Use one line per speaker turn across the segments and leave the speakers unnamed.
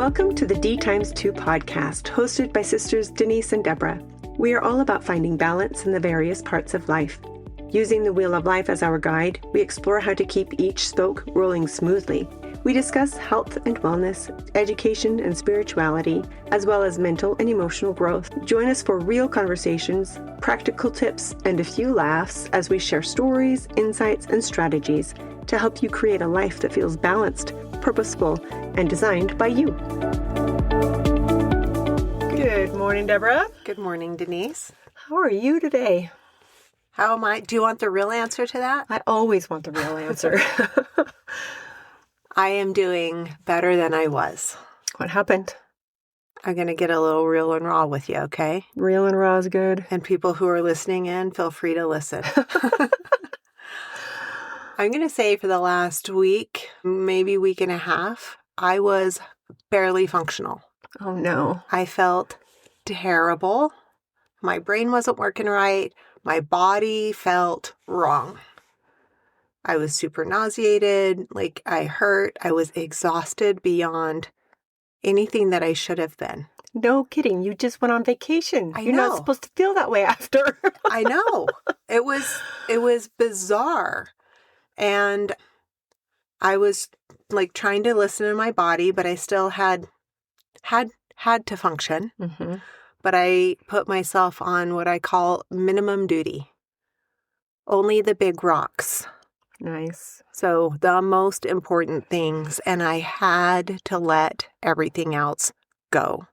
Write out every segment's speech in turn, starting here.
Welcome to the D times 2 podcast, hosted by sisters Denise and Deborah. We are all about finding balance in the various parts of life. Using the wheel of life as our guide, we explore how to keep each spoke rolling smoothly. We discuss health and wellness, education and spirituality, as well as mental and emotional growth. Join us for real conversations, practical tips, and a few laughs as we share stories, insights, and strategies to help you create a life that feels balanced, purposeful, and designed by you. Good morning, Deborah.
Good morning, Denise.
How are you today?
How am I? Do you want the real answer to that?
I always want the real answer.
I am doing better than I was.
What happened?
I'm going to get a little real and raw with you, okay?
Real and raw is good.
And people who are listening in, feel free to listen. I'm going to say for the last week, maybe week and a half, I was barely functional.
Oh, no.
I felt terrible. My brain wasn't working right. My body felt wrong. I was super nauseated, like I hurt. I was exhausted beyond anything that I should have been.
No kidding. You just went on vacation. You're not supposed to feel that way after.
I know. It was bizarre. And I was like trying to listen to my body, but I still had to function.
Mm-hmm.
But I put myself on what I call minimum duty. Only the big rocks.
Nice.
So the most important things, and I had to let everything else go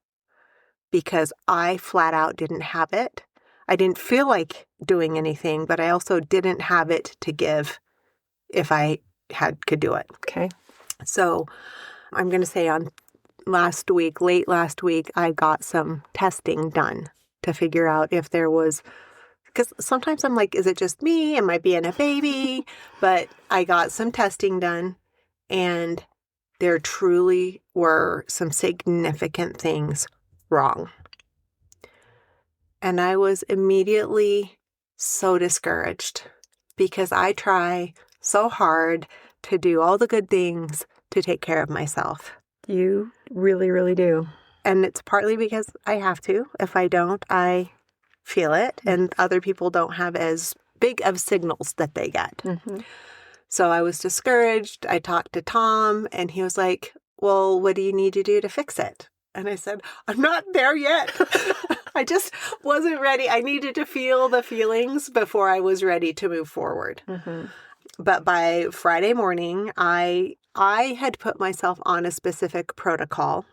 because I flat out didn't have it. I didn't feel like doing anything, but I also didn't have it to give if I could do it.
Okay.
So I'm going to say late last week, I got some testing done to figure out if there was, because sometimes I'm like, is it just me? Am I being a baby? But I got some testing done, and there truly were some significant things wrong. And I was immediately so discouraged because I try so hard to do all the good things to take care of myself.
You really, really do.
And it's partly because I have to. If I don't, I feel it, and other people don't have as big of signals that they get.
Mm-hmm.
So I was discouraged. I talked to Tom, and he was like, well, what do you need to do to fix it? And I said, I'm not there yet. I just wasn't ready. I needed to feel the feelings before I was ready to move forward.
Mm-hmm.
But by Friday morning, I had put myself on a specific protocol,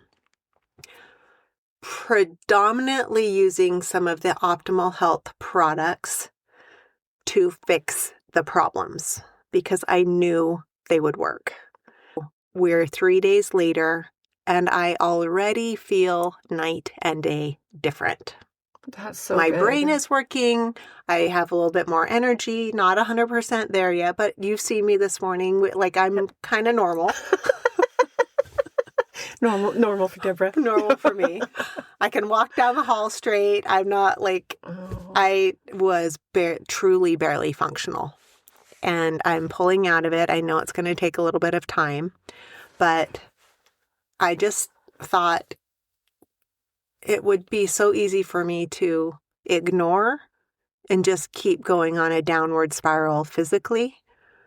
predominantly using some of the Optimal Health products to fix the problems because I knew they would work. We're 3 days later, and I already feel night and day different.
That's so
My
good.
brain is working. I have a little bit more energy, not 100% there yet, but you've seen me this morning. Like I'm kind of normal.
Normal for Deborah.
Normal for me. I can walk down the hall straight. I'm not like, I was truly barely functional. And I'm pulling out of it. I know it's going to take a little bit of time, but I just thought it would be so easy for me to ignore and just keep going on a downward spiral physically.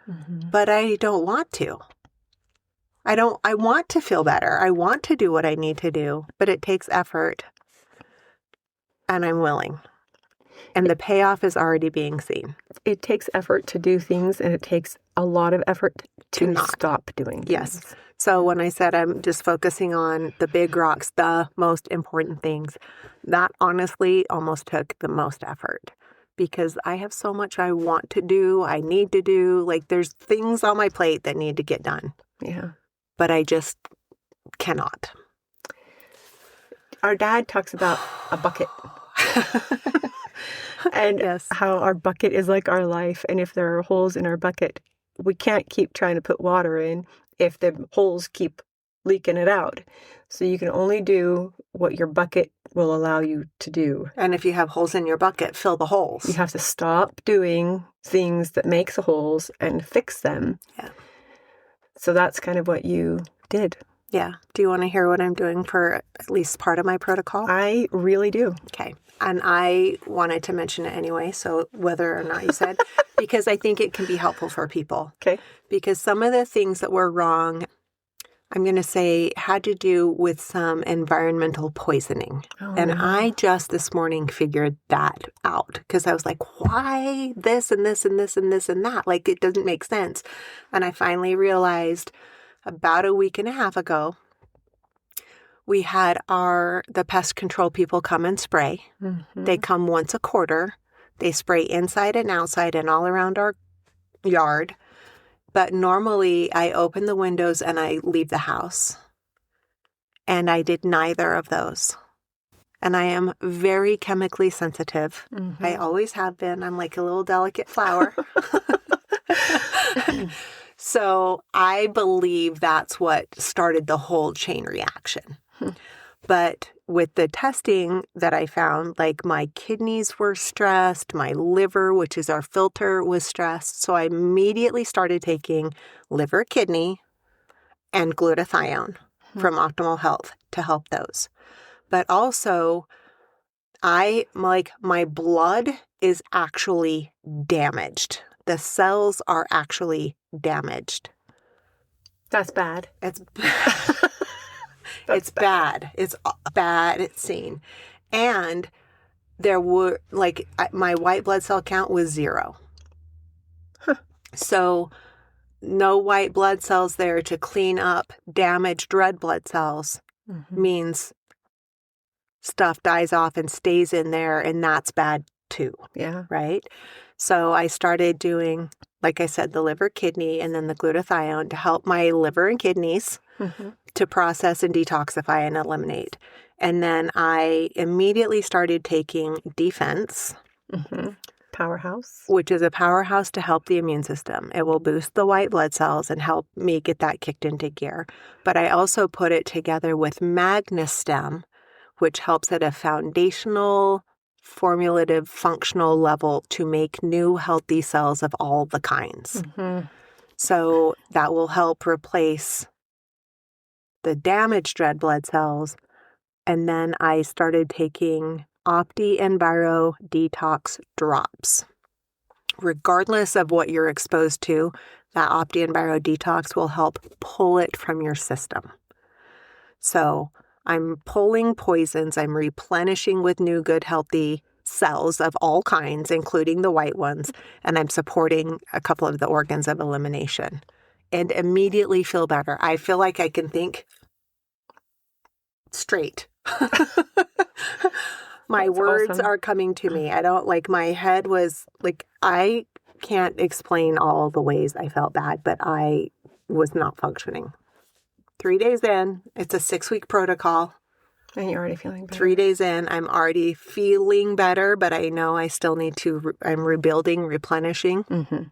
Mm-hmm.
But I don't want to. I want to feel better. I want to do what I need to do, but it takes effort, and I'm willing. And the payoff is already being seen.
It takes effort to do things, and it takes a lot of effort to
not
stop doing things.
Yes. So when I said I'm just focusing on the big rocks, the most important things, that honestly almost took the most effort because I have so much I want to do, I need to do. Like there's things on my plate that need to get done.
Yeah.
But I just cannot.
Our dad talks about a bucket. And
yes,
how our bucket is like our life. And if there are holes in our bucket, we can't keep trying to put water in if the holes keep leaking it out. So you can only do what your bucket will allow you to do.
And if you have holes in your bucket, fill the holes.
You have to stop doing things that make the holes and fix them.
Yeah.
So that's kind of what you did.
Yeah. Do you want to hear what I'm doing for at least part of my protocol?
I really do.
Okay. And I wanted to mention it anyway, so whether or not you said, because I think it can be helpful for people.
Okay.
Because some of the things that were wrong, I'm going to say, had to do with some environmental poisoning.
Oh,
and
no.
I just this morning figured that out because I was like, why this and this and this and this and that? Like, it doesn't make sense. And I finally realized about a week and a half ago, we had the pest control people come and spray.
Mm-hmm.
They come once a quarter. They spray inside and outside and all around our yard. But normally I open the windows and I leave the house. And I did neither of those. And I am very chemically sensitive.
Mm-hmm.
I always have been. I'm like a little delicate flower. So I believe that's what started the whole chain reaction. But with the testing that I found, like my kidneys were stressed, my liver, which is our filter, was stressed. So I immediately started taking liver, kidney, and glutathione from Optimal Health to help those. But also, my blood is actually damaged. The cells are actually damaged.
That's bad.
It's it's bad. It's bad. It's seen. And there were, my white blood cell count was 0.
Huh.
So no white blood cells there to clean up damaged red blood cells means stuff dies off and stays in there, and that's bad too.
Yeah.
Right? So I started doing, like I said, the liver, kidney, and then the glutathione to help my liver and kidneys to process and detoxify and eliminate. And then I immediately started taking Defense,
Powerhouse,
which is a powerhouse to help the immune system. It will boost the white blood cells and help me get that kicked into gear. But I also put it together with MagnaStem, which helps at a foundational, formulative, functional level to make new healthy cells of all the kinds. So that will help replace the damaged red blood cells. And then I started taking Opti Enviro Detox Drops. Regardless of what you're exposed to, that Opti Enviro Detox will help pull it from your system. So I'm pulling poisons, I'm replenishing with new, good, healthy cells of all kinds, including the white ones, and I'm supporting a couple of the organs of elimination and immediately feel better. I feel like I can think straight. My
That's
words
awesome.
are coming to me. I don't my head was I can't explain all the ways I felt bad, but I was not functioning. 3 days in, it's a 6-week protocol.
And you're already feeling better.
3 days in, I'm already feeling better, but I know I still need to, I'm rebuilding, replenishing.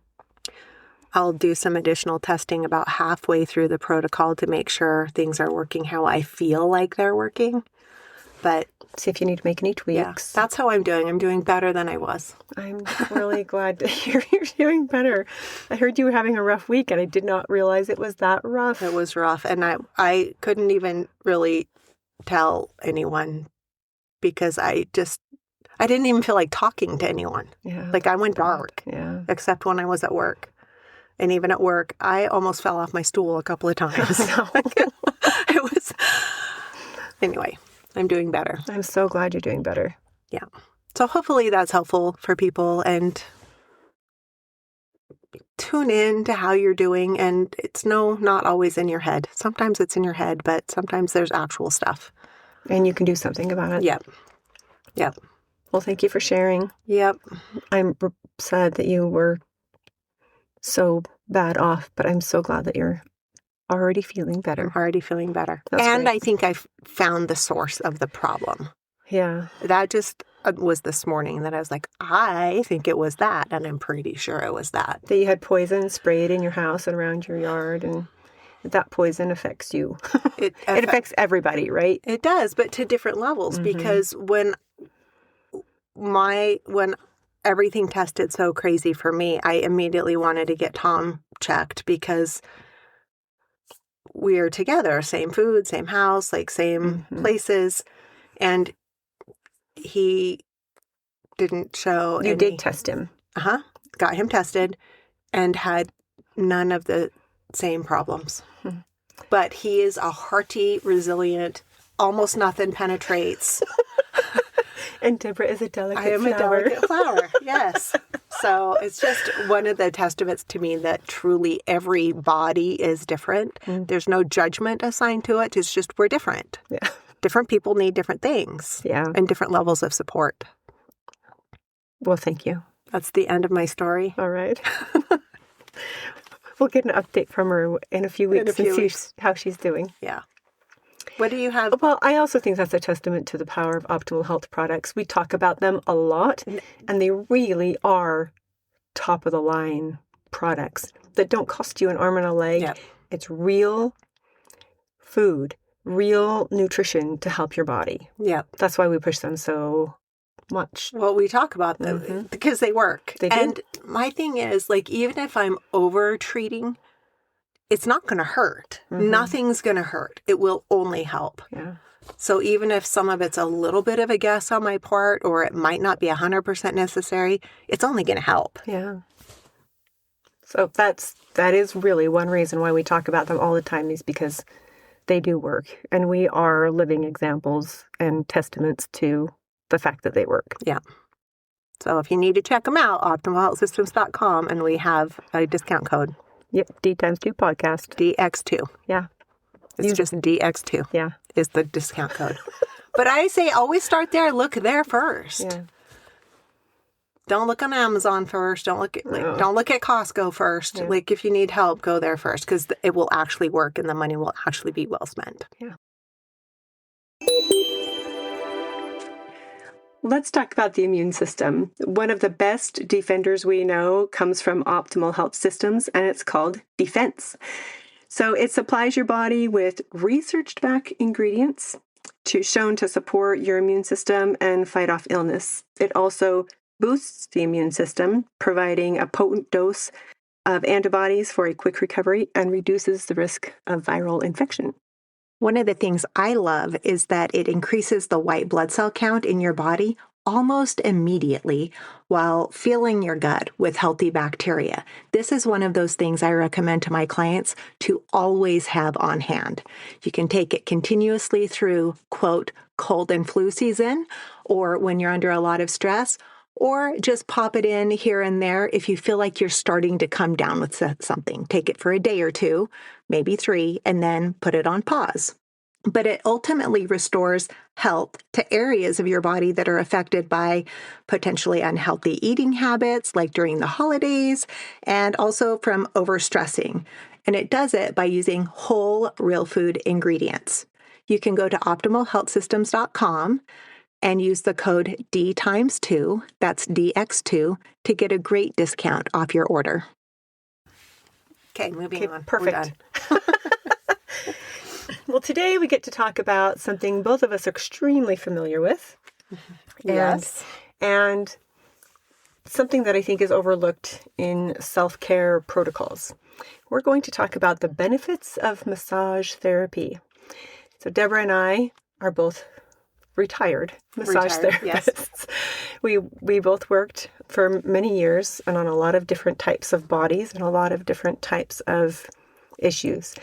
I'll do some additional testing about halfway through the protocol to make sure things are working how I feel like they're working. But
see if you need to make any tweaks.
yeah, that's how I'm doing. I'm doing better than I was.
I'm really glad to hear you're doing better. I heard you were having a rough week, and I did not realize it was that rough.
It was rough, and I couldn't even really tell anyone because I didn't even feel like talking to anyone.
Yeah.
I went dark.
Yeah.
Except when I was at work. And even at work, I almost fell off my stool a couple of times. It was... Anyway, I'm doing better.
I'm so glad you're doing better.
Yeah. So hopefully that's helpful for people, and tune in to how you're doing. And it's not always in your head. Sometimes it's in your head, but sometimes there's actual stuff.
And you can do something about it.
Yep.
Well, thank you for sharing.
Yep.
I'm sad that you were so bad off, but I'm so glad that you're already feeling better.
I'm already feeling better.
That's
and
great.
I think I've found the source of the problem.
Yeah.
That just was this morning that I was like, I think it was that. And I'm pretty sure it was that.
That you had poison sprayed in your house and around your yard, and that poison affects you.
It
affects everybody, right?
It does, but to different levels, because when everything tested so crazy for me, I immediately wanted to get Tom checked because we're together, same food, same house, like same places. And he didn't show
You did test him.
Got him tested and had none of the same problems. But he is a hearty, resilient, almost nothing penetrates.
And Deborah is a delicate flower.
I am a delicate flower, yes. So it's just one of the testaments to me that truly every body is different. There's no judgment assigned to it. It's just we're different.
Yeah.
Different people need different things.
Yeah.
And different levels of support.
Well, thank you.
That's the end of my story.
All right. We'll get an update from her in a few weeks and see how she's doing.
Yeah. What do you have?
Well, I also think that's a testament to the power of optimal health products. We talk about them a lot, and they really are top of the line products that don't cost you an arm and a leg.
Yep.
It's real food, real nutrition to help your body.
Yeah.
That's why we push them so much.
Well, we talk about them because they work.
They do.
And my thing is, like, even if I'm over treating, it's not going to hurt. Nothing's going to hurt. It will only help.
Yeah.
So even if some of it's a little bit of a guess on my part, or it might not be 100% necessary, it's only going to help.
Yeah. So that is really one reason why we talk about them all the time, is because they do work. And we are living examples and testaments to the fact that they work.
Yeah. So if you need to check them out, optimalhealthsystems.com, and we have a discount code.
Yep, D times 2 podcast.
DX2.
Yeah.
It's just DX2.
Yeah.
Is the discount code. But I say always start there. Look there first.
Yeah.
Don't look on Amazon first. Don't look at Costco first.
Yeah.
Like, if you need help, go there first, because it will actually work and the money will actually be well spent.
Yeah. Let's talk about the immune system. One of the best defenders we know comes from Optimal Health Systems, and it's called Defense. So it supplies your body with researched back ingredients shown to support your immune system and fight off illness. It also boosts the immune system, providing a potent dose of antibodies for a quick recovery and reduces the risk of viral infection.
One of the things I love is that it increases the white blood cell count in your body almost immediately while filling your gut with healthy bacteria. This is one of those things I recommend to my clients to always have on hand. You can take it continuously through, quote, cold and flu season, or when you're under a lot of stress, or just pop it in here and there if you feel like you're starting to come down with something. Take it for a day or two, maybe 3, and then put it on pause. But it ultimately restores health to areas of your body that are affected by potentially unhealthy eating habits, like during the holidays, and also from overstressing. And it does it by using whole, real food ingredients. You can go to optimalhealthsystems.com and use the code D times 2, that's DX2, to get a great discount off your order. Okay, moving on.
Perfect. Well, today we get to talk about something both of us are extremely familiar with.
Yes.
And something that I think is overlooked in self-care protocols. We're going to talk about the benefits of massage therapy. So Deborah and I are both retired massage therapists.
Yes.
We both worked for many years and on a lot of different types of bodies and a lot of different types of issues.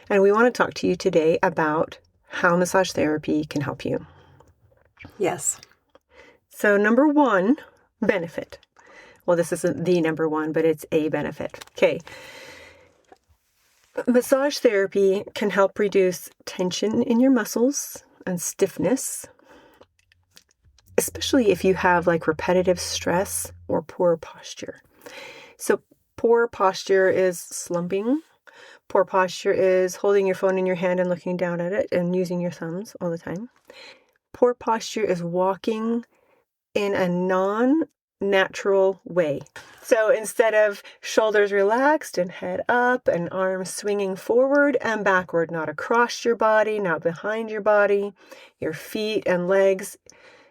And we want to talk to you today about how massage therapy can help you.
Yes.
So number one, benefit. Well, this isn't the number one, but it's a benefit. Okay. Massage therapy can help reduce tension in your muscles and stiffness, especially if you have like repetitive stress or poor posture. So poor posture is slumping. Poor posture is holding your phone in your hand and looking down at it and using your thumbs all the time. Poor posture is walking in a non-natural way. So instead of shoulders relaxed and head up and arms swinging forward and backward, not across your body, not behind your body, your feet and legs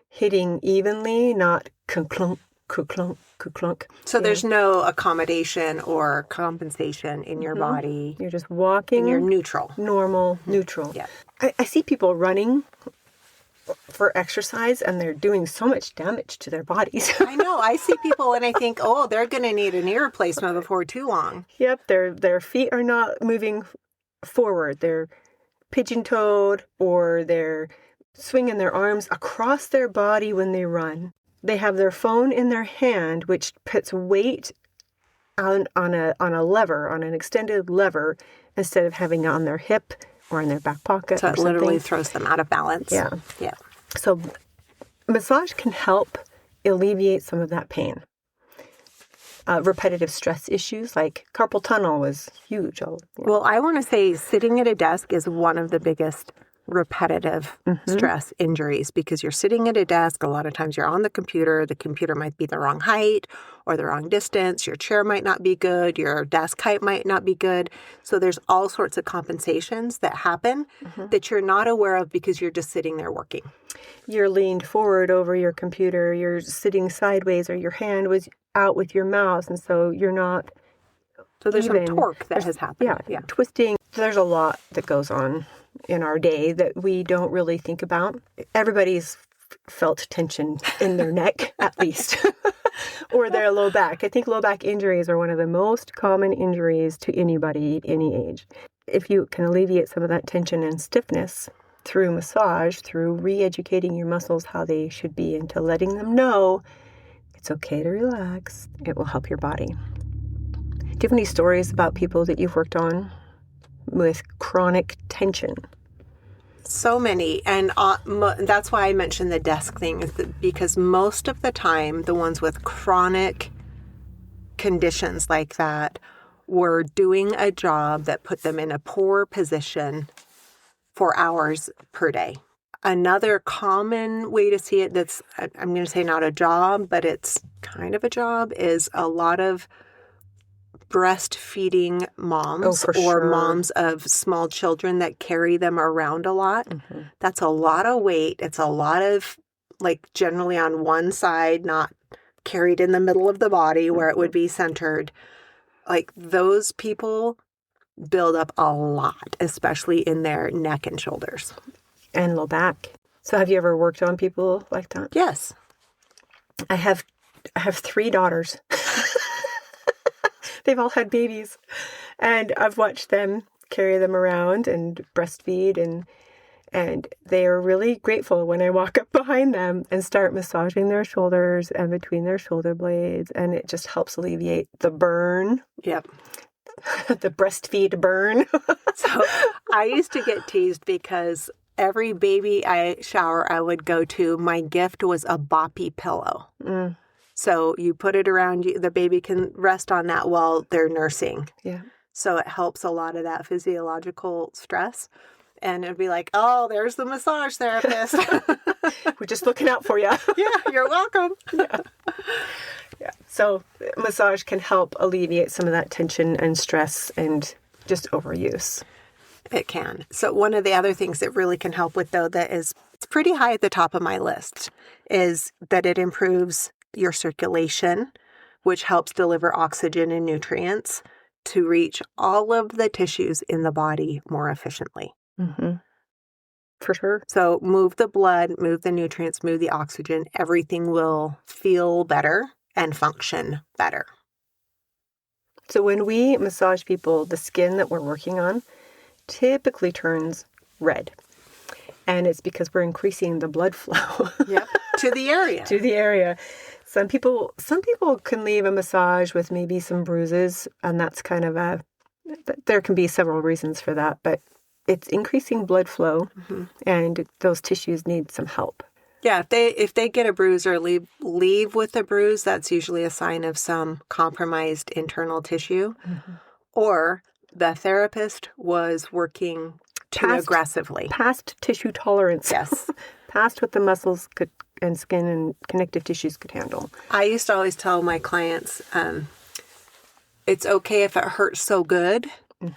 hitting evenly, not clunk, Clunk, clunk.
So there's no accommodation or compensation in your body.
You're just walking.
And you're neutral.
Normal, neutral.
Yeah.
I see people running for exercise and they're doing so much damage to their bodies.
I know. I see people and I think, oh, they're going to need a knee replacement before too long.
Yep. Their feet are not moving forward. They're pigeon-toed, or they're swinging their arms across their body when they run. They have their phone in their hand, which puts weight on a lever, on an extended lever, instead of having it on their hip or in their back pocket.
So it literally throws them out of balance.
Yeah.
Yeah.
So massage can help alleviate some of that pain. Repetitive stress issues like carpal tunnel is huge.
Well, I want to say sitting at a desk is one of the biggest repetitive stress injuries, because you're sitting at a desk. A lot of times you're on the computer might be the wrong height or the wrong distance. Your chair might not be good. Your desk height might not be good. So there's all sorts of compensations that happen that you're not aware of because you're just sitting there working.
You're leaned forward over your computer. You're sitting sideways, or your hand was out with your mouse, and so you're not.
So there's some torque that has happened.
Yeah, twisting. There's a lot that goes on in our day that we don't really think about. Everybody's felt tension in their neck, at least, or their low back. I think low back injuries are one of the most common injuries to anybody, any age. If you can alleviate some of that tension and stiffness through massage, through re-educating your muscles how they should be, and to letting them know it's okay to relax, it will help your body. Do you have any stories about people that you've worked on with chronic tension?
So many. And that's why I mentioned the desk thing, is that because most of the time, the ones with chronic conditions like that were doing a job that put them in a poor position for hours per day. Another common way to see it that's, I'm going to say not a job, but it's kind of a job, is a lot of breastfeeding moms moms of small children that carry them around a lot. That's a lot of weight. It's a lot of, like, generally on one side, not carried in the middle of the body where it would be centered. Like, those people build up a lot, especially in their neck and shoulders.
And low back. So have you ever worked on people like that?
Yes.
I have 3 daughters. They've all had babies, and I've watched them carry them around and breastfeed, and they are really grateful when I walk up behind them and start massaging their shoulders and between their shoulder blades, and it just helps alleviate the burn.
Yep.
The breastfeed burn.
So I used to get teased because every baby shower I would go to, my gift was a boppy pillow. So you put it around you, the baby can rest on that while they're nursing.
Yeah.
So it helps a lot of that physiological stress. And it'd be like, oh, there's the massage therapist.
We're just looking out for you.
Yeah, you're welcome.
Yeah. So massage can help alleviate some of that tension and stress and just overuse.
It can. So one of the other things that really can help with, though, that is it's pretty high at the top of my list, is that it improves your circulation, which helps deliver oxygen and nutrients to reach all of the tissues in the body more efficiently.
For sure.
So move the blood, move the nutrients, move the oxygen. Everything will feel better and function better.
So when we massage people, the skin that we're working on typically turns red. And it's because we're increasing the blood flow.
Yep. To the area.
To the area. Some people can leave a massage with maybe some bruises, and that's kind of there can be several reasons for that, but it's increasing blood flow, and those tissues need some help.
Yeah, if they get a bruise or leave with a bruise, that's usually a sign of some compromised internal tissue, or the therapist was working too aggressively. Past
tissue tolerance.
Yes.
Past what the muscles and skin and connective tissues could handle.
I used to always tell my clients, it's okay if it hurts so good.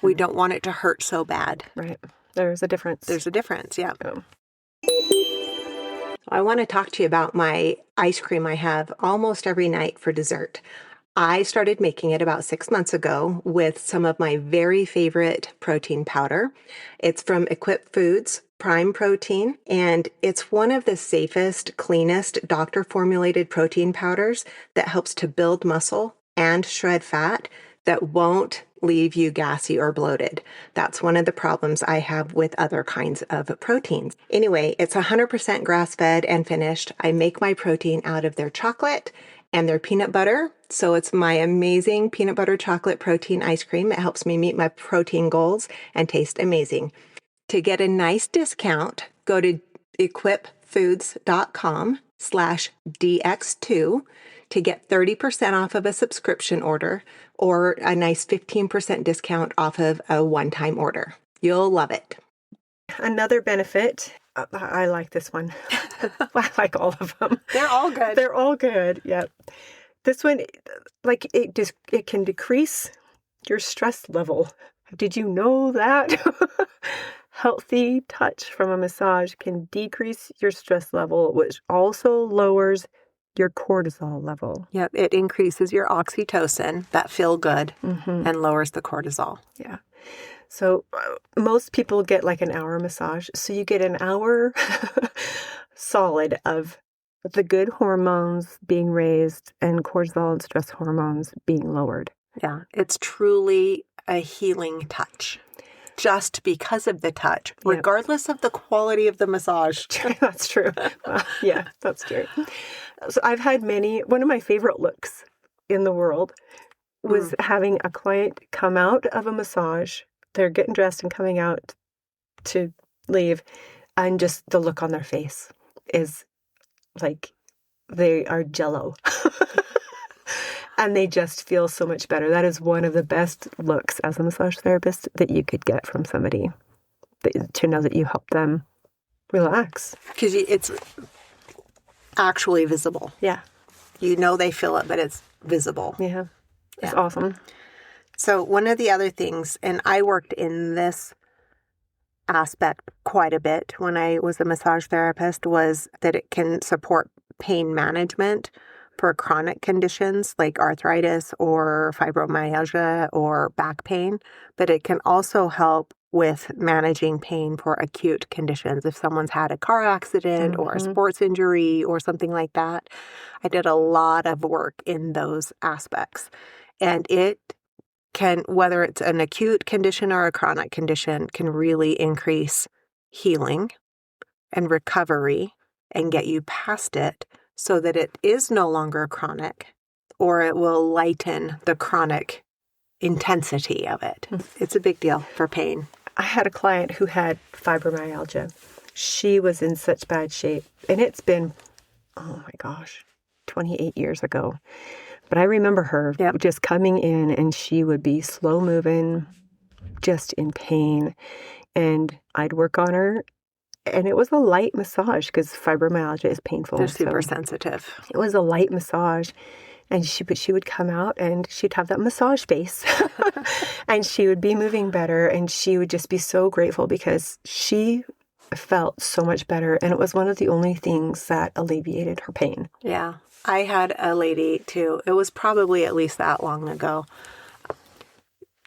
We don't want it to hurt so bad.
Right. There's a difference.
There's a difference, yeah.
I want to talk to you about my ice cream I have almost every night for dessert. I started making it about 6 months ago with some of my very favorite protein powder. It's from Equip Foods Prime Protein, and it's one of the safest, cleanest doctor-formulated protein powders that helps to build muscle and shred fat that won't leave you gassy or bloated. That's one of the problems I have with other kinds of proteins. Anyway, it's 100% grass-fed and finished. I make my protein out of their chocolate and their peanut butter. So it's my amazing peanut butter chocolate protein ice cream. It helps me meet my protein goals and taste amazing. To get a nice discount, go to equipfoods.com/DX2 to get 30% off of a subscription order or a nice 15% discount off of a one-time order. You'll love it.
Another benefit, I like this one. I like all of them.
They're all good.
They're all good. Yep. This one, like it can decrease your stress level. Did you know that? Healthy touch from a massage can decrease your stress level, which also lowers your cortisol level.
Yep, it increases your oxytocin, that feel good, and lowers the cortisol.
Yeah. So most people get like an hour massage. So you get an hour solid of the good hormones being raised and cortisol and stress hormones being lowered.
Yeah, it's truly a healing touch. Just because of the touch, regardless of the quality of the massage.
That's true. Yeah, that's true. So I've had one of my favorite looks in the world was having a client come out of a massage. They're getting dressed and coming out to leave, and just the look on their face is like they are jello. And they just feel so much better. That is one of the best looks as a massage therapist that you could get from somebody, to know that you help them relax.
Because it's actually visible.
Yeah.
You know they feel it, but it's visible.
Yeah. It's awesome.
So one of the other things, and I worked in this aspect quite a bit when I was a massage therapist, was that it can support pain management for chronic conditions like arthritis or fibromyalgia or back pain, but it can also help with managing pain for acute conditions. If someone's had a car accident or a sports injury or something like that, I did a lot of work in those aspects. And it can, whether it's an acute condition or a chronic condition, can really increase healing and recovery and get you past it, so that it is no longer chronic, or it will lighten the chronic intensity of it. It's a big deal for pain.
I had a client who had fibromyalgia. She was in such bad shape, and it's been, oh my gosh, 28 years ago. But I remember her just coming in, and she would be slow moving, just in pain. And I'd work on her. And it was a light massage because fibromyalgia is painful.
They're super sensitive.
It was a light massage. And she would come out and she'd have that massage face. And she would be moving better. And she would just be so grateful because she felt so much better. And it was one of the only things that alleviated her pain.
Yeah. I had a lady too. It was probably at least that long ago.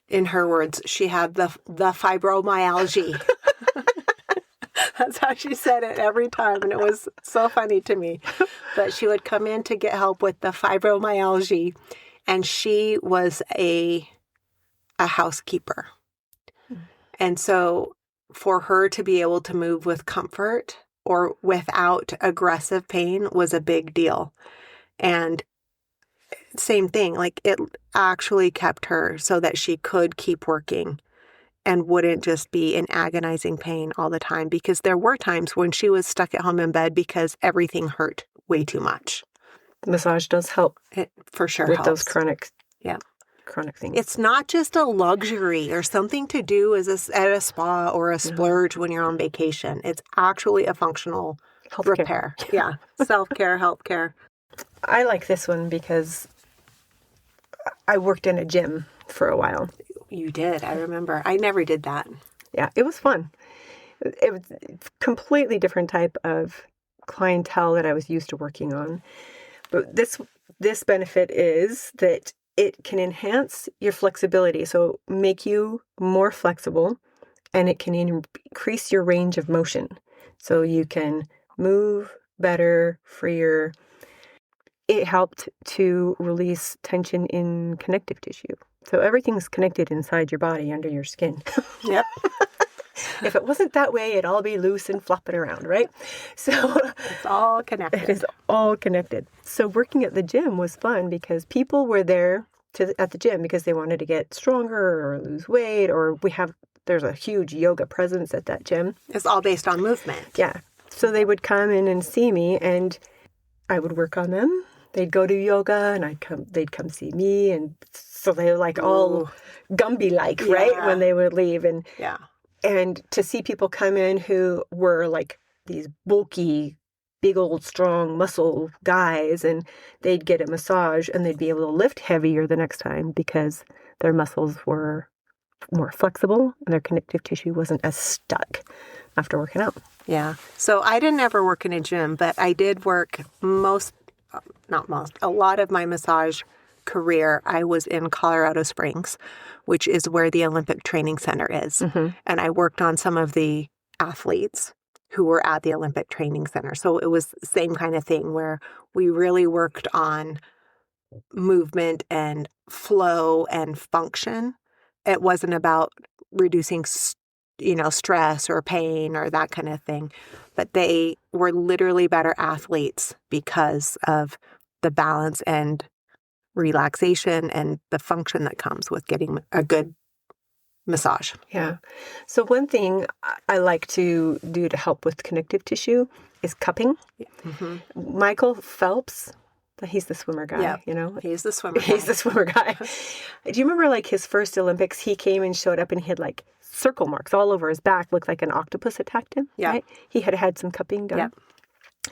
In her words, she had the fibromyalgia. That's how she said it every time, and it was so funny to me. But she would come in to get help with the fibromyalgia, and she was a housekeeper. And so for her to be able to move with comfort or without aggressive pain was a big deal. And same thing, like it actually kept her so that she could keep working and wouldn't just be in agonizing pain all the time, because there were times when she was stuck at home in bed because everything hurt way too much.
Massage does help.
It for sure
with
helps.
Those chronic things.
It's not just a luxury or something to do at a spa or a splurge when you're on vacation. It's actually a functional
Healthcare.
Repair. Yeah. Self-care, healthcare.
I like this one because I worked in a gym for a while.
You did. I remember. I never did that.
Yeah, it was fun. It was a completely different type of clientele that I was used to working on. But this benefit is that it can enhance your flexibility, so make you more flexible, and it can increase your range of motion. So you can move better, freer. It helped to release tension in connective tissue. So everything's connected inside your body under your skin.
Yep.
If it wasn't that way, it'd all be loose and flopping around, right? So
It's all connected.
it is all connected. So working at the gym was fun because people were there at the gym because they wanted to get stronger or lose weight, or there's a huge yoga presence at that gym.
It's all based on movement.
Yeah. So they would come in and see me, and I would work on them. They'd go to yoga, and they'd come see me, and so they were like all Gumby-like, right?
Yeah.
When they would leave, and
Yeah.
and to see people come in who were like these bulky, big old strong muscle guys, and they'd get a massage and they'd be able to lift heavier the next time because their muscles were more flexible and their connective tissue wasn't as stuck after working out.
Yeah. So I didn't ever work in a gym, but I did work a lot of my massage career. I was in Colorado Springs, which is where the Olympic Training Center is.
Mm-hmm.
And I worked on some of the athletes who were at the Olympic Training Center. So it was the same kind of thing where we really worked on movement and flow and function. It wasn't about reducing, stress or pain or that kind of thing. But they were literally better athletes because of the balance and relaxation and the function that comes with getting a good massage.
Yeah. So one thing I like to do to help with connective tissue is cupping.
Mm-hmm.
Michael Phelps, he's the swimmer guy,
He's the swimmer guy.
He's the swimmer guy. Do you remember like his first Olympics? He came and showed up and he had like circle marks all over his back, looked like an octopus attacked him.
Yeah.
Right? He had some cupping done.
Yep.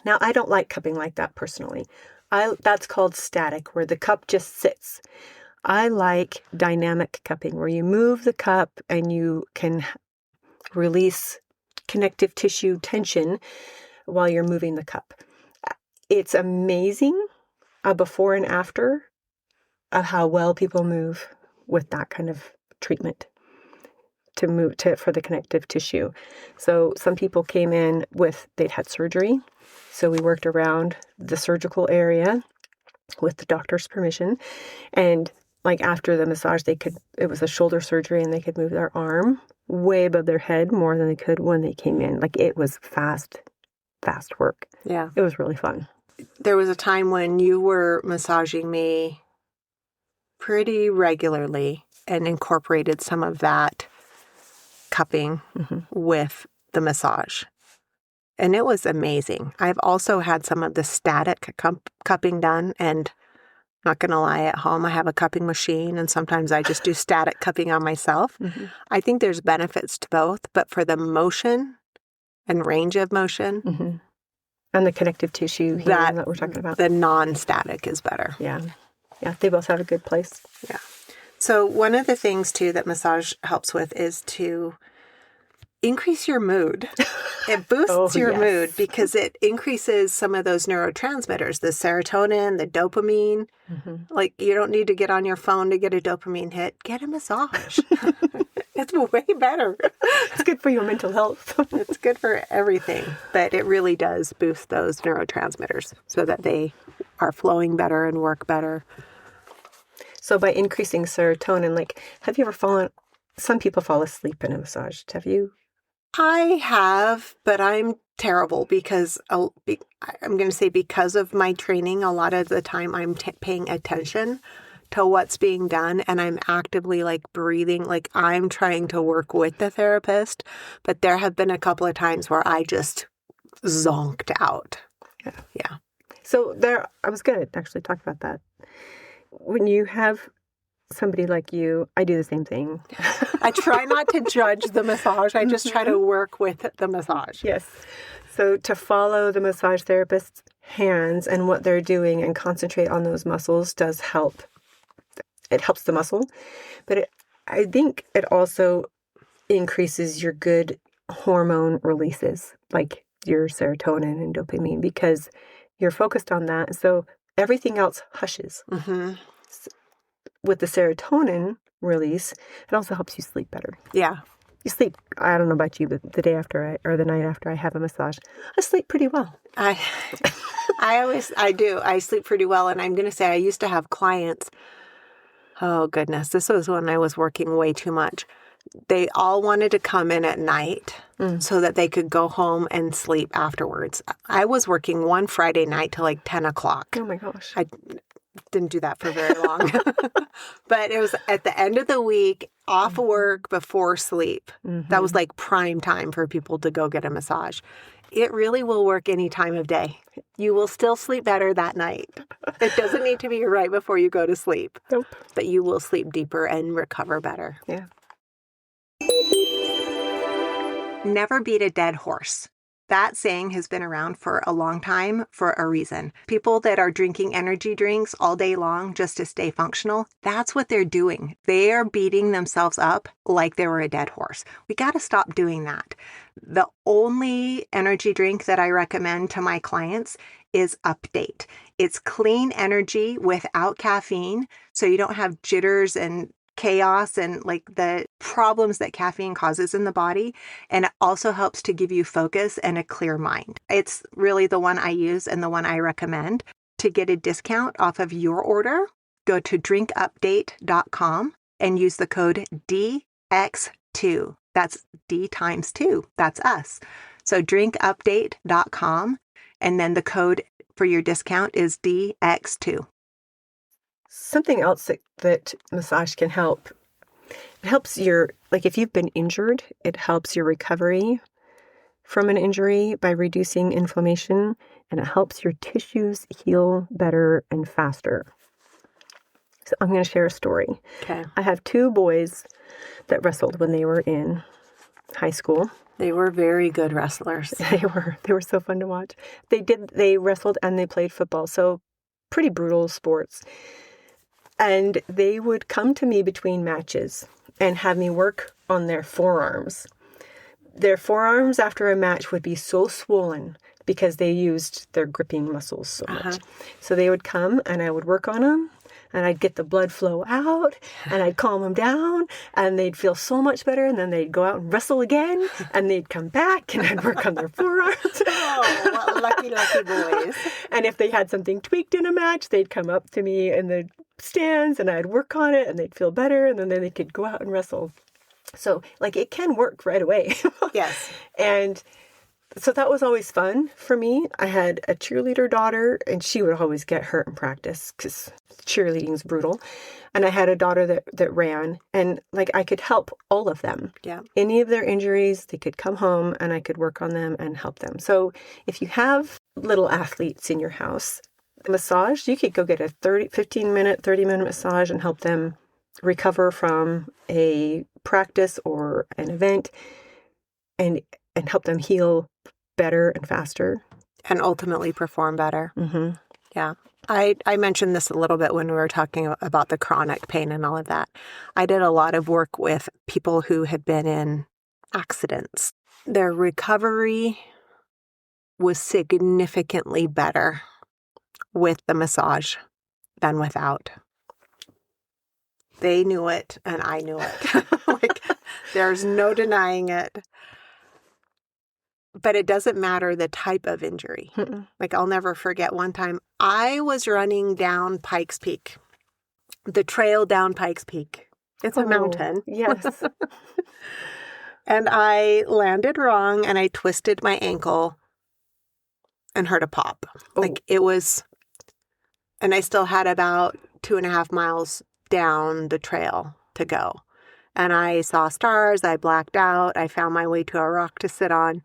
Now, I don't like cupping like that personally. That's called static, where the cup just sits. I like dynamic cupping, where you move the cup and you can release connective tissue tension while you're moving the cup. It's amazing before and after of how well people move with that kind of treatment for the connective tissue. So some people came in they'd had surgery. So we worked around the surgical area with the doctor's permission. And like after the massage, it was a shoulder surgery and they could move their arm way above their head more than they could when they came in. Like it was fast work.
Yeah.
It was really fun.
There was a time when you were massaging me pretty regularly and incorporated some of that cupping with the massage. And it was amazing. I've also had some of the static cupping done, and not going to lie, at home I have a cupping machine, and sometimes I just do static cupping on myself. Mm-hmm. I think there's benefits to both, but for the motion and range of motion,
and the connective tissue that we're talking about,
the non-static is better.
Yeah, they both have a good place.
Yeah. So one of the things too that massage helps with is to increase your mood. It boosts your mood because it increases some of those neurotransmitters, the serotonin, the dopamine. Mm-hmm. Like you don't need to get on your phone to get a dopamine hit. Get a massage. It's way better.
It's good for your mental health.
It's good for everything. But it really does boost those neurotransmitters so that they are flowing better and work better.
So by increasing serotonin, like have you ever some people fall asleep in a massage. Have you?
I have, but I'm terrible because I'm going to say because of my training, a lot of the time I'm paying attention to what's being done and I'm actively like breathing, like I'm trying to work with the therapist, but there have been a couple of times where I just zonked out. Yeah.
So I was going to actually talk about that. When you have somebody like you, I do the same thing.
I try not to judge the massage. I just try to work with the massage.
Yes. So to follow the massage therapist's hands and what they're doing and concentrate on those muscles does help. It helps the muscle, but I think it also increases your good hormone releases. Like your serotonin and dopamine because you're focused on that. So everything else hushes.
Mm-hmm.
With the serotonin release, it also helps you sleep better.
Yeah.
You sleep, I don't know about you, but the day after or the night after I have a massage, I sleep pretty well.
I do. I sleep pretty well. And I'm going to say I used to have clients. Oh, goodness. This was when I was working way too much. They all wanted to come in at night so that they could go home and sleep afterwards. I was working one Friday night till like 10 o'clock.
Oh, my gosh.
I didn't do that for very long. But it was at the end of the week, off work, before sleep.
Mm-hmm.
That was like prime time for people to go get a massage. It really will work any time of day. You will still sleep better that night. It doesn't need to be right before you go to sleep.
Nope.
But you will sleep deeper and recover better.
Yeah.
Never beat a dead horse. That saying has been around for a long time for a reason. People that are drinking energy drinks all day long just to stay functional, that's what they're doing. They are beating themselves up like they were a dead horse. We got to stop doing that. The only energy drink that I recommend to my clients is Update. It's clean energy without caffeine, so you don't have jitters and chaos and like the problems that caffeine causes in the body. And it also helps to give you focus and a clear mind. It's really the one I use and the one I recommend. To get a discount off of your order, go to drinkupdate.com and use the code DX2. That's D times 2. That's us. So drinkupdate.com and then the code for your discount is DX2.
Something else that massage can help, it helps if you've been injured, it helps your recovery from an injury by reducing inflammation, and it helps your tissues heal better and faster. So I'm going to share a story.
Okay.
I have 2 boys that wrestled when they were in high school.
They were very good wrestlers.
They were so fun to watch. They wrestled and they played football, so pretty brutal sports. And they would come to me between matches and have me work on their forearms. Their forearms after a match would be so swollen because they used their gripping muscles so much. So they would come and I would work on them and I'd get the blood flow out and I'd calm them down and they'd feel so much better. And then they'd go out and wrestle again and they'd come back and I'd work on their forearms.
Oh, lucky boys.
And if they had something tweaked in a match, they'd come up to me in the stands and I'd work on it and they'd feel better and then they could go out and wrestle. So it can work right away.
Yes.
And so that was always fun for me. I had a cheerleader daughter and she would always get hurt in practice because cheerleading is brutal. And I had a daughter that ran and I could help all of them.
Yeah. Any
Any of their injuries, they could come home and I could work on them and help them. So if you have little athletes in your house, massage, you could go get a 15-minute, 30-minute massage and help them recover from a practice or an event and help them heal better and faster.
And ultimately perform better.
Mm-hmm.
Yeah. I mentioned this a little bit when we were talking about the chronic pain and all of that. I did a lot of work with people who had been in accidents. Their recovery was significantly better with the massage than without. They knew it and I knew it. There's no denying it. But it doesn't matter the type of injury.
Mm-mm.
I'll never forget one time I was running down Pikes Peak, the trail down Pikes Peak. It's a mountain.
Yes.
And I landed wrong and I twisted my ankle and heard a pop. It was, and I still had about 2.5 miles down the trail to go. And I saw stars. I blacked out. I found my way to a rock to sit on.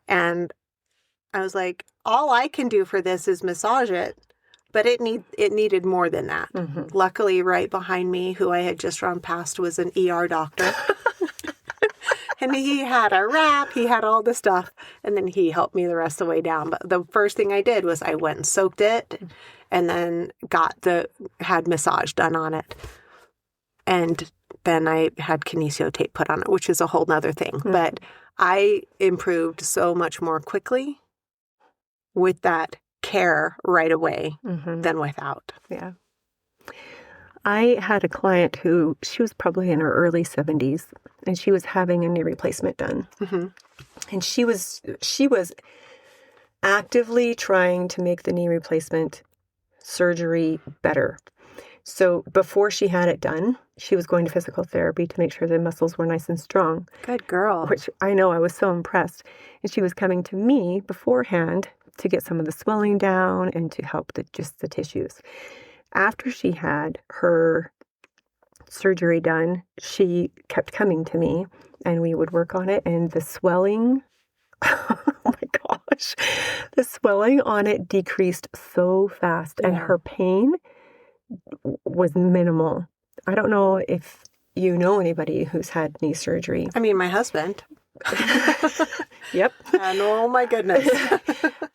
And I was like, all I can do for this is massage it. But it needed more than that. Mm-hmm. Luckily, right behind me, who I had just run past, was an ER doctor. And he had a wrap. He had all the stuff. And then he helped me the rest of the way down. But the first thing I did was I went and soaked it and then had massage done on it. And then I had kinesio tape put on it, which is a whole nother thing. Mm-hmm. But I improved so much more quickly with that care right away
Mm-hmm.
than without.
Yeah. I had a client who, she was probably in her early 70s, and she was having a knee replacement done.
Mm-hmm.
And she was actively trying to make the knee replacement surgery better. So before she had it done, she was going to physical therapy to make sure the muscles were nice and strong,
Good girl.
which I know, I was so impressed. And she was coming to me beforehand to get some of the swelling down and to help just the tissues. After she had her surgery done, she kept coming to me and we would work on it, and the swelling, oh my gosh, the swelling on it decreased so fast, and
Yeah.
her pain was minimal. I don't know if you know anybody who's had knee surgery.
I mean, my husband.
Yep.
And oh my goodness.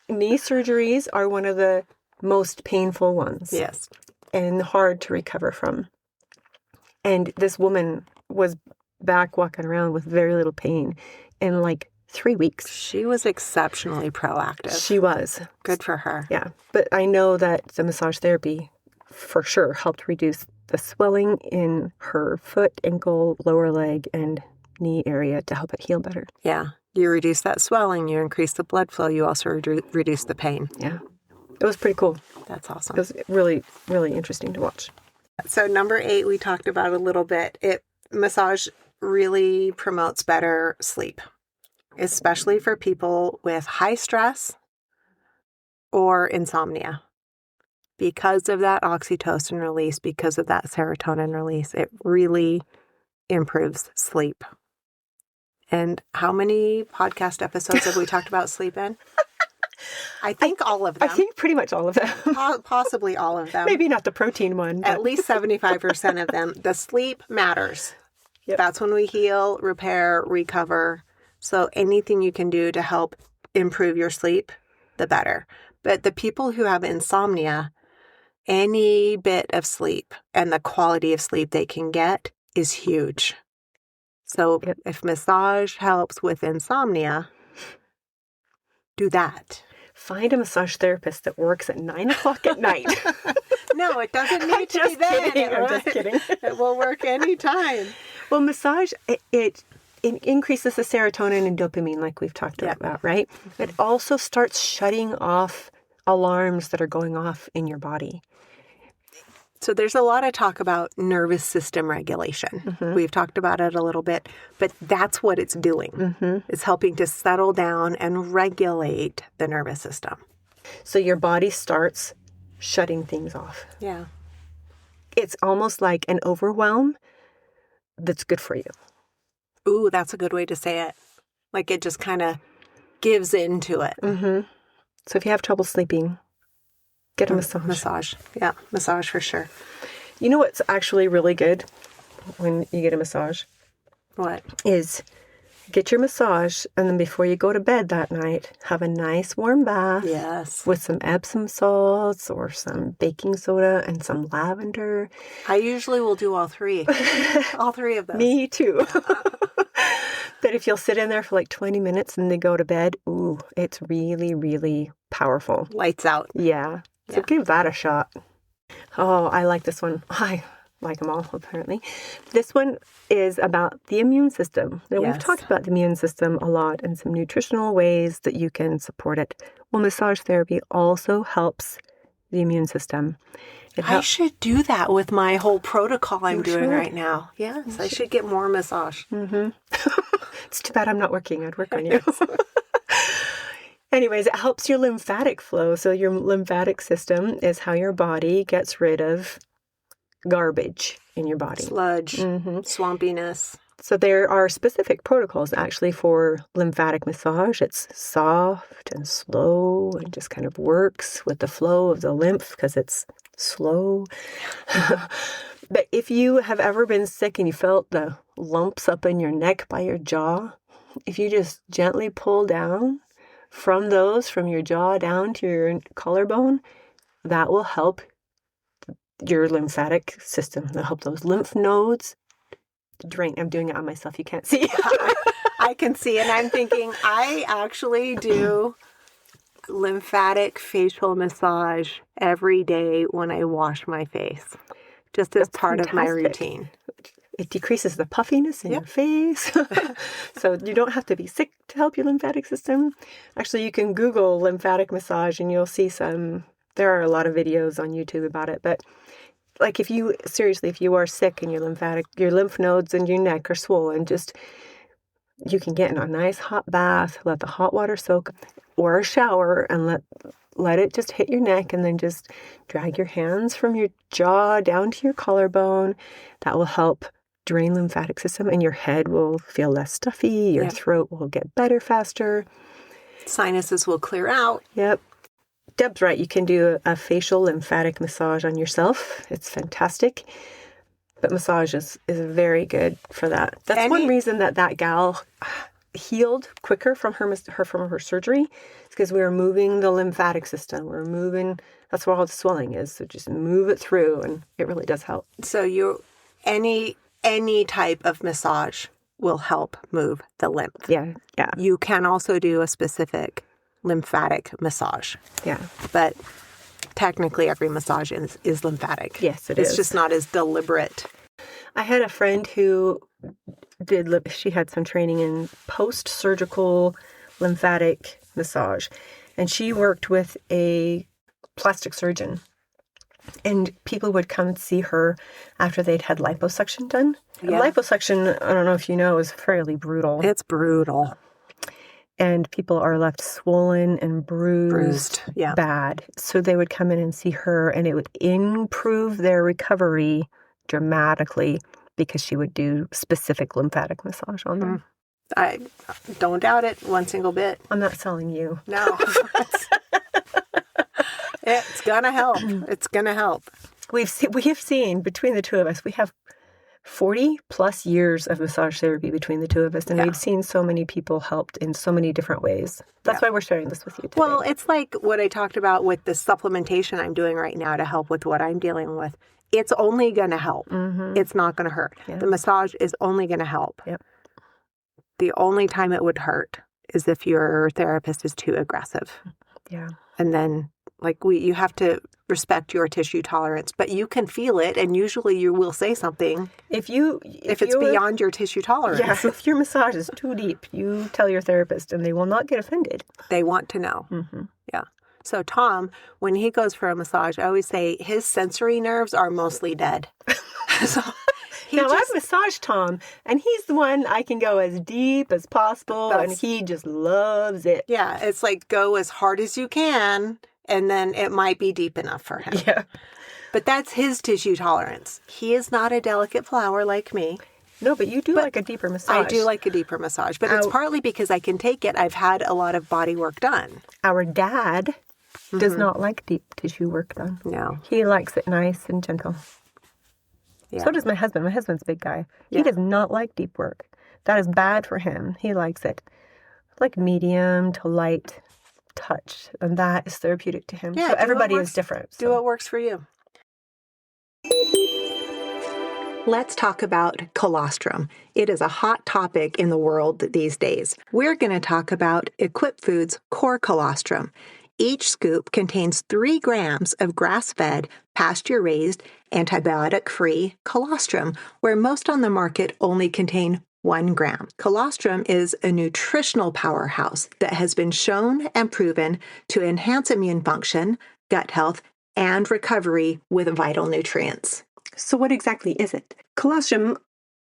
Knee surgeries are one of the most painful ones.
Yes.
And hard to recover from. And this woman was back walking around with very little pain in like 3 weeks.
She was exceptionally proactive.
She was.
Good for her.
Yeah. But I know that the massage therapy for sure helped reduce the swelling in her foot, ankle, lower leg, and knee area to help it heal better.
Yeah. You reduce that swelling, you increase the blood flow, you also reduce the pain.
Yeah. It was pretty cool.
That's
It
awesome.
was really, really interesting to watch.
So number 8, we talked about a little bit. Massage really promotes better sleep, especially for people with high stress or insomnia. Because of that oxytocin release, because of that serotonin release, it really improves sleep. And how many podcast episodes have we talked about sleep in? I think all of them.
I think pretty much all of them.
Possibly all of them.
Maybe not the protein one.
At
But
least 75% of them. The sleep matters.
Yep.
That's when we heal, repair, recover. So anything you can do to help improve your sleep, the better. But the people who have insomnia, any bit of sleep and the quality of sleep they can get is huge. So
Yep.
if massage helps with insomnia, do that.
Find a massage therapist that works at 9 o'clock at night.
No, it doesn't need to be
just
then.
kidding. I'm just kidding.
It will work anytime.
Well, massage, it increases the serotonin and dopamine like we've talked
Yeah.
about, right? It also starts shutting off alarms that are going off in your body.
So there's a lot of talk about nervous system regulation.
Mm-hmm.
We've talked about it a little bit, but that's what it's doing.
Mm-hmm.
It's helping to settle down and regulate the nervous system.
So your body starts shutting things off.
Yeah.
It's almost like an overwhelm that's good for you.
Ooh, that's a good way to say it. Like it just kind of gives into it.
Mm-hmm. So if you have trouble sleeping, get a massage.
Massage. Yeah, massage for sure.
You know what's actually really good when you get a massage
What?
is get your massage, and then before you go to bed that night, have a nice warm bath
Yes.
with some Epsom salts or some baking soda and some lavender.
I usually will do all three. All three of those.
Me too. But if you'll sit in there for like 20 minutes and then go to bed, ooh, it's really, really powerful.
Lights out.
Yeah. So
Yeah.
give that a shot. Oh, I like this one. I like them all, apparently. This one is about the immune system. Now, we've
Yes.
talked about the immune system a lot and some nutritional ways that you can support it. Well, massage therapy also helps the immune system.
I should do that with my whole protocol I'm
You
doing
should.
right now. Yes, I should get more massage.
Mm-hmm. It's too bad I'm not working. I'd work on you. Anyways, it helps your lymphatic flow. So your lymphatic system is how your body gets rid of garbage in your body.
Sludge,
Mm-hmm.
swampiness.
So there are specific protocols actually for lymphatic massage. It's soft and slow and just kind of works with the flow of the lymph because it's slow. But if you have ever been sick and you felt the lumps up in your neck by your jaw, if you just gently pull down from your jaw down to your collarbone, that will help your lymphatic system. That'll help those lymph nodes drain. I'm doing it on myself. You can't see.
I can see, and I'm thinking, I actually do lymphatic facial massage every day when I wash my face, just as part of my routine.
It decreases the puffiness in
Yep.
your face. So you don't have to be sick to help your lymphatic system. Actually, you can Google lymphatic massage and you'll see there are a lot of videos on YouTube about it. But like if you are sick and your lymph nodes and your neck are swollen, you can get in a nice hot bath, let the hot water soak, or a shower, and let it just hit your neck, and then just drag your hands from your jaw down to your collarbone. That will help drain lymphatic system, and your head will feel less stuffy. Your throat will get better faster.
Sinuses will clear out.
Yep. Deb's right. You can do a facial lymphatic massage on yourself. It's fantastic. But massage is very good for that. That's one reason that gal healed quicker from her surgery. It's because we were moving the lymphatic system. That's where all the swelling is. So just move it through, and it really does help.
So any type of massage will help move the lymph.
Yeah.
You can also do a specific lymphatic massage.
Yeah.
But technically every massage is lymphatic.
Yes, it is.
It's just not as deliberate.
I had a friend who she had some training in post-surgical lymphatic massage, and she worked with a plastic surgeon. And people would come and see her after they'd had liposuction done.
Yeah.
And liposuction, I don't know if you know, is fairly brutal.
It's brutal.
And people are left swollen and bruised.
Yeah.
Bad. So they would come in and see her, and it would improve their recovery dramatically because she would do specific lymphatic massage on them.
I don't doubt it one single bit.
I'm not selling you.
No. It's gonna help. It's gonna help.
We have seen between the two of us, we have 40 plus years of massage therapy between the two of us, and we've seen so many people helped in so many different ways. That's why we're sharing this with you today.
Well, it's like what I talked about with the supplementation I'm doing right now to help with what I'm dealing with. It's only going to help. Mm-hmm. It's not going to hurt. Yeah. The massage is only going to help.
Yep.
The only time it would hurt is if your therapist is too aggressive.
Yeah.
And then you have to respect your tissue tolerance, but you can feel it, and usually you will say something if it's beyond your tissue tolerance.
Yeah, if your massage is too deep, you tell your therapist, and they will not get offended.
They want to know. Mm-hmm. Yeah. So Tom, when he goes for a massage, I always say his sensory nerves are mostly dead. So
I've massaged Tom, and he's the one I can go as deep as possible, and he just loves it.
Yeah, it's like go as hard as you can, and then it might be deep enough for him.
Yeah.
But that's his tissue tolerance. He is not a delicate flower like me.
No, but you do like a deeper massage.
I do like a deeper massage, but it's partly because I can take it. I've had a lot of body work done.
Our dad does not like deep tissue work done.
No.
He likes it nice and gentle. Yeah. So does my husband. My husband's a big guy. He does not like deep work. That is bad for him. He likes it like medium to light touch, and that is therapeutic to him.
Yeah,
so everybody is different.
Do what works for you. Let's talk about colostrum. It is a hot topic in the world these days. We're going to talk about Equip Foods Core Colostrum. Each scoop contains 3 grams of grass-fed, pasture-raised, antibiotic-free colostrum, where most on the market only contain 1 gram. Colostrum is a nutritional powerhouse that has been shown and proven to enhance immune function, gut health, and recovery with vital nutrients.
So what exactly is it? Colostrum,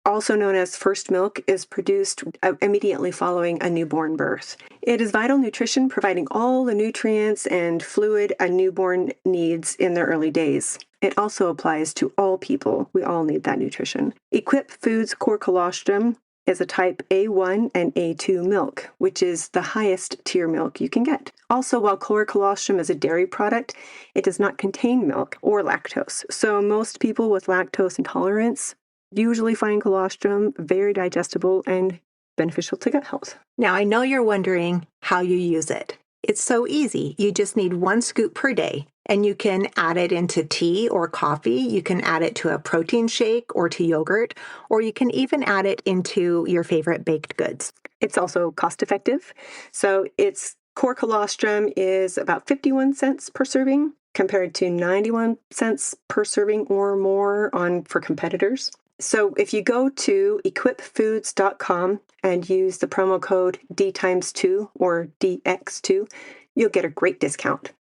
also known as first milk, is produced immediately following a newborn birth. It is vital nutrition, providing all the nutrients and fluid a newborn needs in their early days. It also applies to all people. We all need that nutrition. Equip Foods Core Colostrum is a type A1 and A2 milk, which is the highest tier milk you can get. Also, while core colostrum is a dairy product, it does not contain milk or lactose. So most people with lactose intolerance usually find colostrum very digestible and beneficial to gut health.
Now, I know you're wondering how you use it. It's so easy. You just need 1 scoop per day, and you can add it into tea or coffee. You can add it to a protein shake or to yogurt, or you can even add it into your favorite baked goods.
It's also cost effective. So it's Core colostrum is about 51 cents per serving, compared to 91 cents per serving or more for competitors. So if you go to equipfoods.com and use the promo code D2 or DX2, you'll get a great discount.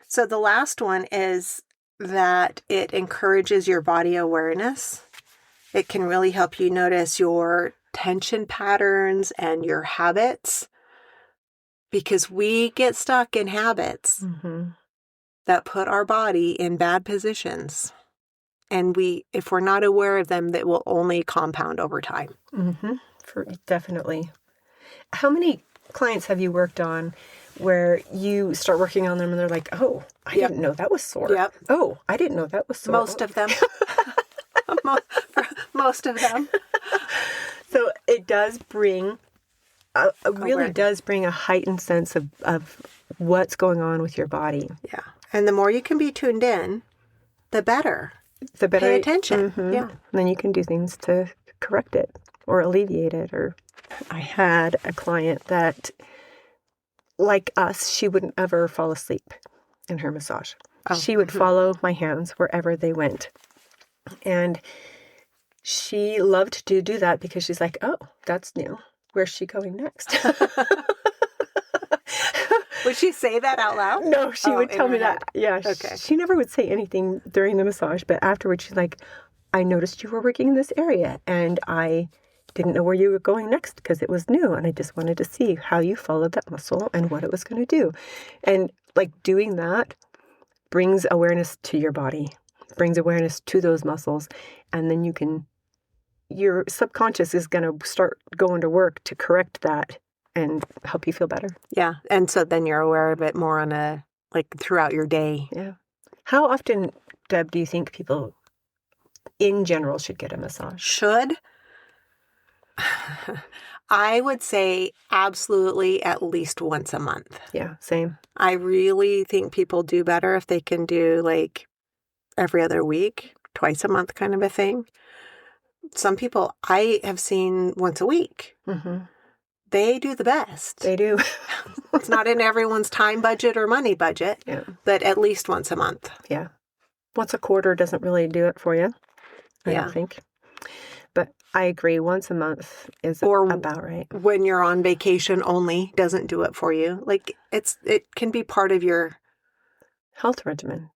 So the last one is that it encourages your body awareness. It can really help you notice your tension patterns and your habits, because we get stuck in habits that put our body in bad positions. And if we're not aware of them, that will only compound over time.
Definitely. How many clients have you worked on where you start working on them and they're like, oh, I didn't know that was sore.
Yep.
Oh, I didn't know that was sore.
Most of them. Most of them.
So it does bring, does bring a heightened sense of what's going on with your body.
Yeah. And the more you can be tuned in, the better. Pay attention. Yeah.
And then you can do things to correct it or alleviate it. Or I had a client that, like us, she wouldn't ever fall asleep in her massage. Oh. She would follow my hands wherever they went. And she loved to do that because she's like, oh, that's new. Where's she going next?
Would she say that out loud?
No, she would tell me that. Yeah. Okay. She never would say anything during the massage, but afterwards she's like, I noticed you were working in this area and I didn't know where you were going next because it was new. And I just wanted to see how you followed that muscle and what it was going to do. And like doing that brings awareness to your body, brings awareness to those muscles. And then your subconscious is going to start going to work to correct that and help you feel better.
Yeah. And so then you're aware of it more on throughout your day.
Yeah. How often, Deb, do you think people in general should get a massage?
Should? I would say absolutely at least once a month.
Yeah, same.
I really think people do better if they can do like every other week, twice a month kind of a thing. Some people I have seen once a week. They do the best.
They do.
It's not in everyone's time budget or money budget, but at least once a month.
Yeah. Once a quarter doesn't really do it for you, I don't think. But I agree, once a month is about right.
When you're on vacation only doesn't do it for you. Like it can be part of your
health regimen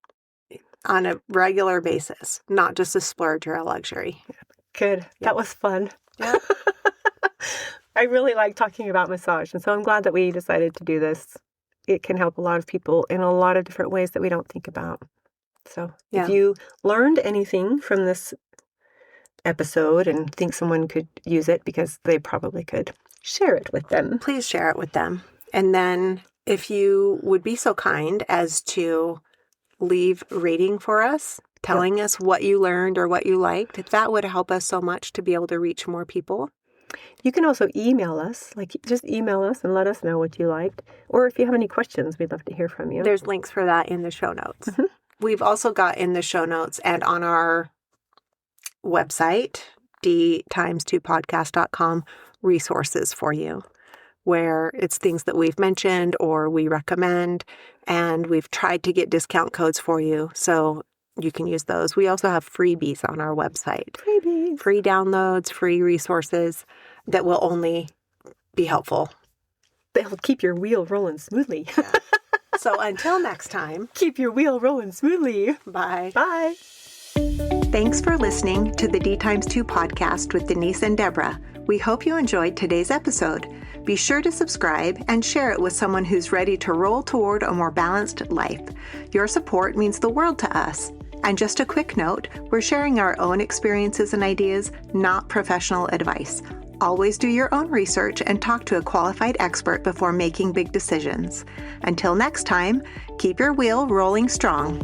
on a regular basis, not just a splurge or a luxury.
Yeah. Good. Yeah. That was fun.
Yeah.
I really like talking about massage, and so I'm glad that we decided to do this. It can help a lot of people in a lot of different ways that we don't think about. So if you learned anything from this episode and think someone could use it, because they probably could, share it with them.
Please share it with them. And then if you would be so kind as to leave a rating for us, telling us what you learned or what you liked, that would help us so much to be able to reach more people.
You can also email us, just email us and let us know what you liked. Or if you have any questions, we'd love to hear from you.
There's links for that in the show notes. We've also got in the show notes and on our website, D2podcast.com, resources for you, where it's things that we've mentioned or we recommend, and we've tried to get discount codes for you. So you can use those. We also have freebies on our website.
Freebies.
Free downloads, free resources that will only be helpful.
They'll keep your wheel rolling smoothly.
Yeah. So until next time.
Keep your wheel rolling smoothly.
Bye.
Bye.
Thanks for listening to the D2 podcast with Denise and Deborah. We hope you enjoyed today's episode. Be sure to subscribe and share it with someone who's ready to roll toward a more balanced life. Your support means the world to us. And just a quick note, we're sharing our own experiences and ideas, not professional advice. Always do your own research and talk to a qualified expert before making big decisions. Until next time, keep your wheel rolling strong.